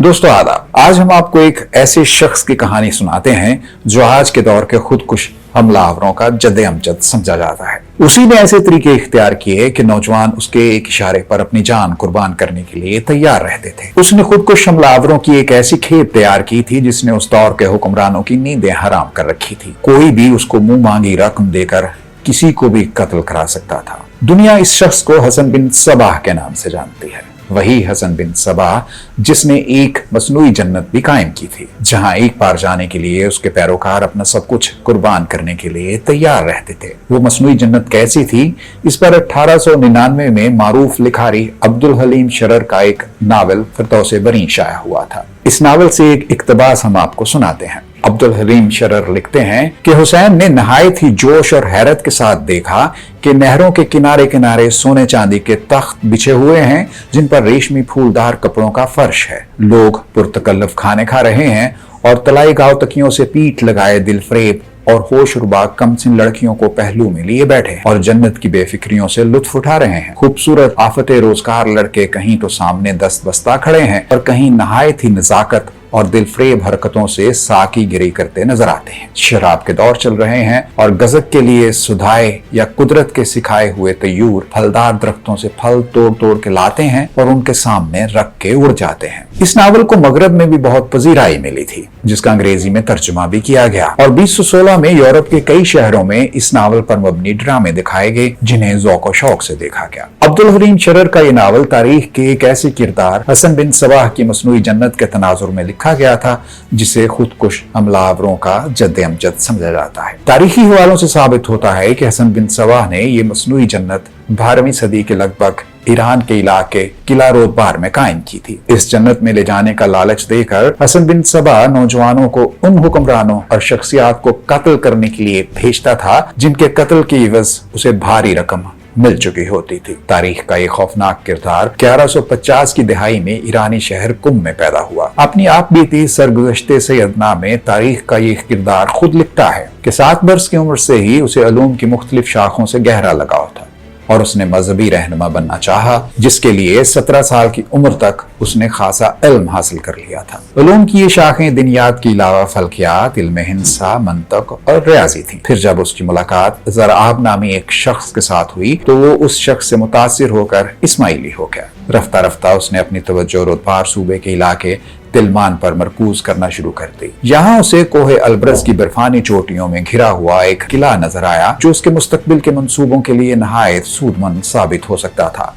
दोस्तों आदाब। आज हम आपको एक ऐसे शख्स की कहानी सुनाते हैं जो आज के दौर के खुदकुश हमलावरों का जद्दे अमजद समझा जाता है। उसी ने ऐसे तरीके इख्तियार किए कि नौजवान उसके एक इशारे पर अपनी जान कुर्बान करने के लिए तैयार रहते थे। उसने खुदकुश हमलावरों की एक ऐसी खेप तैयार की थी जिसने उस दौर के हुक्मरानों की नींदें हराम कर रखी थी। कोई भी उसको मुंह मांगी रकम देकर किसी को भी कत्ल करा सकता था। दुनिया इस शख्स को हसन बिन सबाह के नाम से जानती है। वही हसन बिन सबाह जिसने एक मसनूई जन्नत भी कायम की थी, जहां एक बार जाने के लिए उसके पैरोकार अपना सब कुछ कुर्बान करने के लिए तैयार रहते थे। वो मसनूई जन्नत कैसी थी, इस पर 1899 में मारूफ लिखारी अब्दुल हलीम शरर का एक नावल फिरदौस बरी शाया हुआ था। इस नावल से एक इक्तबास हम आपको सुनाते हैं। अब्दुल हलीम शरर लिखते हैं कि हुसैन ने नहायत ही जोश और हैरत के साथ देखा कि नहरों के किनारे किनारे सोने चांदी के तख्त बिछे हुए हैं जिन पर रेशमी फूलदार कपड़ों का फर्श है। लोग पुरतकल्लफ खाने खा रहे हैं और तलाई गांव तकियों से पीठ लगाए दिलफरेब और होशरुबा कमसिन लड़कियों को पहलू में लिए बैठे और जन्नत की बेफिक्रियों से लुत्फ उठा रहे हैं। खूबसूरत आफते रोजगार लड़के कहीं तो सामने दस्त बस्ता खड़े हैं और कहीं नहायत ही नजाकत और दिलफरेब हरकतों से साकी गिरी करते नजर आते हैं। शराब के दौर चल रहे हैं और गजक के लिए सुधाए या कुदरत के सिखाए हुए तयूर फलदार दरख्तों से फल तोड़ तोड़ के लाते हैं और उनके सामने रख के उड़ जाते हैं। इस नावल को मगरब में भी बहुत पजीराई मिली थी, जिसका अंग्रेजी में तर्जुमा भी किया गया और 2016 में यूरोप के कई शहरों में इस नावल पर मबनी ड्रामे दिखाए गए जिन्हें ज़ौक़ और शौक से देखा गया। अब्दुल हलीम शरर का ये नावल तारीख के एक ऐसे किरदार हसन बिन सबाह की मसनूई जन्नत के तनाजुर में लिखा गया था जिसे खुदकुश हमलावरों का जद्दे अमजद समझा जाता है। तारीखी हवालों से साबित होता है कि हसन बिन सबाह ने ये मसनूई जन्नत 12वीं सदी के लगभग ईरान के इलाके किला रोदबार में कायम की थी। इस जन्नत में ले जाने का लालच देकर हसन बिन सबाह नौजवानों को उन हुक्मरानों और शख्सियात को कत्ल करने के लिए भेजता था जिनके कत्ल की एवज उसे भारी रकम मिल चुकी होती थी। तारीख का ये खौफनाक किरदार 1150 की दिहाई में ईरानी शहर कुम में पैदा हुआ। अपनी आप बीती सरगुज़श्ते सैयदना में तारीख का ये किरदार खुद लिखता है कि 7 बरस की उम्र से ही उसे उलूम की मुख्तलिफ शाखों से गहरा लगाव था और उसने मजहबी रहनुमा बनना चाहा, जिसके लिए 17 साल की उम्र तक उसने खासा इल्म हासिल कर लिया था। उलूम की ये शाखें दिनियात के अलावा फल्कियात, इल्म हिंसा, मंतक और रियाजी थी। फिर जब उसकी मुलाकात ज़राब नामी एक शख्स के साथ हुई तो वो उस शख्स से मुतासिर होकर इस्माइली हो गया। रफ्ता रफ्ता उसने अपनी तवज्जो रोदबार सूबे के इलाके तिलमान पर मरकूज करना शुरू कर दी। यहाँ उसे कोहे अलब्रज की बर्फानी चोटियों में घिरा हुआ एक किला नजर आया जो उसके मुस्तकबिल के मंसूबों के लिए नहायत सूदमंद साबित हो सकता था।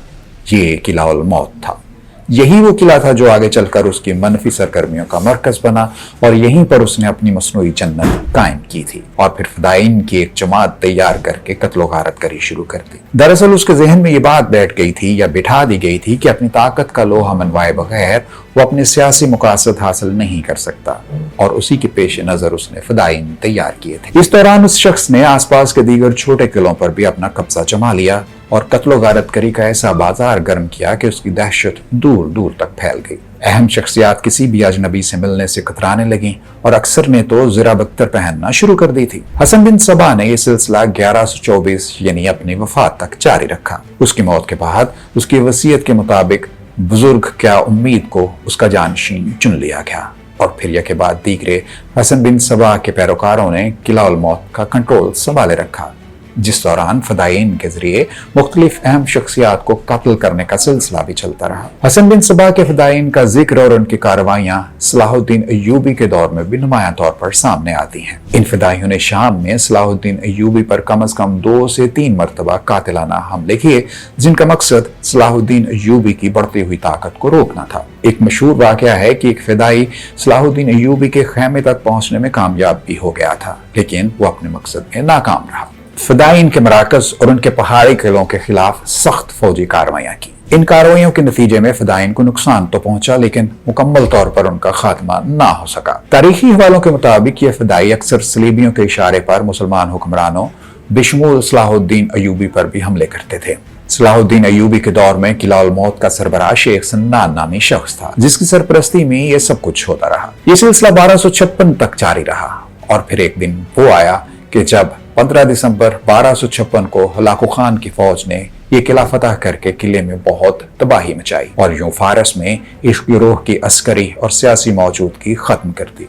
ये किला उल मौत था। यही वो किला था जो आगे चलकर उसकी मनफी सरगर्मियों का मरकज बना और यहीं पर उसने अपनी मसनूई जन्नत कायम की थी और फिर फदाइन की एक जमात तैयार करके कत्लो गारत करी शुरू कर दी। दरअसल उसके जहन में ये बात बैठ गई थी या बिठा दी गई थी कि अपनी ताकत का लोहा मनवाए बगैर वो अपने सियासी मुकासद हासिल नहीं कर सकता और उसी के पेश नजर उसने फदाइन तैयार किए थे। इस दौरान उस शख्स ने आसपास के दीगर छोटे किलों पर भी अपना कब्जा जमा लिया और कत्लो गारत करी का ऐसा बाजार गर्म किया कि उसकी दहशत दूर दूर तक फैल गई। अहम शख्सियात किसी भी अजनबी से मिलने से कतराने लगी और अक्सर ने तो ज़रा बख्तर पहनना शुरू कर दी थी। हसन बिन सबाह ने यह सिलसिला 1124 यानी अपनी वफात तक जारी रखा। उसकी मौत के बाद उसकी वसीयत के मुताबिक बुजुर्ग क्या उम्मीद को उसका जानशीन चुन लिया गया और फिर यह के बाद दीगरे हसन बिन सबाह के पैरोकारों ने किला उल मौत का कंट्रोल संभाले रखा, जिस दौरान फदाइन के जरिए मुख्तलिफ अहम शख्सियात को कत्ल करने का सिलसिला भी चलता रहा। हसन बिन सबाह के फदाइन का जिक्र और उनकी कार्रवाइयां सलाहुद्दीन अय्यूबी के दौर में भी नुमायां तौर पर सामने आती हैं। इन फदाइयों ने शाम में सलाहुद्दीन अय्यूबी पर कम अज कम 2 से 3 मरतबा कातिलाना हमले किए, जिनका मकसद सलाहुद्दीन अय्यूबी की बढ़ती हुई ताकत को रोकना था। एक मशहूर वाकया है कि एक फिदाई सलाहुद्दीन अय्यूबी के खेमे तक पहुंचने में कामयाब भी हो गया था, लेकिन वो अपने मकसद में नाकाम रहा। फदाइन के मराकज और उनके पहाड़ी किलों के खिलाफ सख्त फौजी कार्रवाइयां की। इन कार्रवाइयों के नतीजे में फदाइन को नुकसान तो पहुंचा, लेकिन मुकम्मल तौर पर उनका खात्मा ना हो सका। तारीखी हवालों के मुताबिक ये फदाई अक्सर सलीबियों के इशारे पर मुसलमान हुक्मरानों बिशमूल सलाहुद्दीन अय्यूबी पर भी हमले करते थे। सलाहुद्दीन अय्यूबी के दौर में किला उल मौत का सरबराह शेख सन्नान नामी शख्स था, जिसकी सरपरस्ती में यह सब कुछ होता रहा। यह सिलसिला 1256 तक जारी रहा और फिर एक दिन वो आया कि जब 15 दिसंबर 1256 को हलाकू खान की फौज ने ये किला फतह करके किले में बहुत तबाही मचाई और यूं फारस में इस गिरोह की अस्करी और सियासी मौजूदगी खत्म कर दी।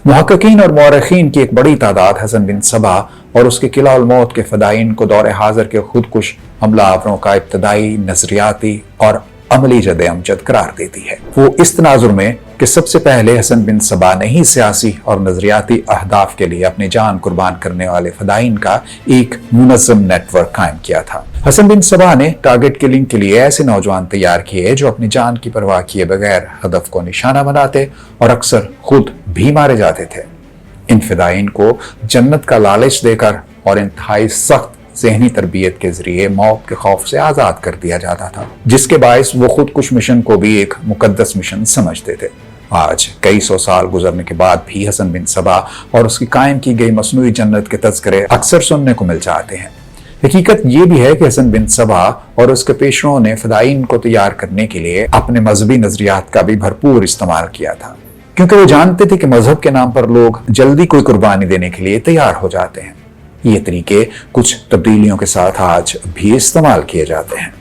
मुहक्किकीन और मौरखीन की एक बड़ी तादाद हसन बिन सबा और उसके किला उल मौत के फदाइन को दौरे हाजिर के खुदकुश हमला आवरों का इब्तदाई नजरियाती और अमली जद अमजद करार देती है। वो इस तनाजुर में कि सबसे पहले हसन बिन सबा ने ही सियासी और नजरियाती अहदाफ के लिए अपनी जान कुर्बान करने वाले फदाइन का एक मुनज़्ज़म नेटवर्क कायम किया था। हसन बिन सबा ने टारगेट किलिंग के लिए ऐसे नौजवान तैयार किए जो अपनी जान की परवाह किए बगैर हदफ को निशाना बनाते और अक्सर खुद भी मारे जाते थे। इन फिदाइन को जन्नत का लालच देकर और इंतहाई सख्त ज़हनी तरबियत के जरिए मौत के खौफ से आज़ाद कर दिया जाता था, जिसके बायस वो खुदकुश मिशन को भी एक मुकद्दस मिशन समझते थे। आज कई सौ साल गुजरने के बाद भी हसन बिन सबा और उसकी कायम की गई मसनूई जन्नत के तज़किरे अक्सर सुनने को मिल जाते हैं। हकीकत ये भी है कि हसन बिन सबा और उसके पेशरों ने फदाइन को तैयार करने के लिए अपने मजहबी नजरियात का भी भरपूर इस्तेमाल किया था, क्योंकि वो जानते थे कि मजहब के नाम पर लोग जल्दी कोई कुर्बानी देने के लिए तैयार हो जाते हैं। ये तरीके कुछ तब्दीलियों के साथ आज भी इस्तेमाल किए जाते हैं।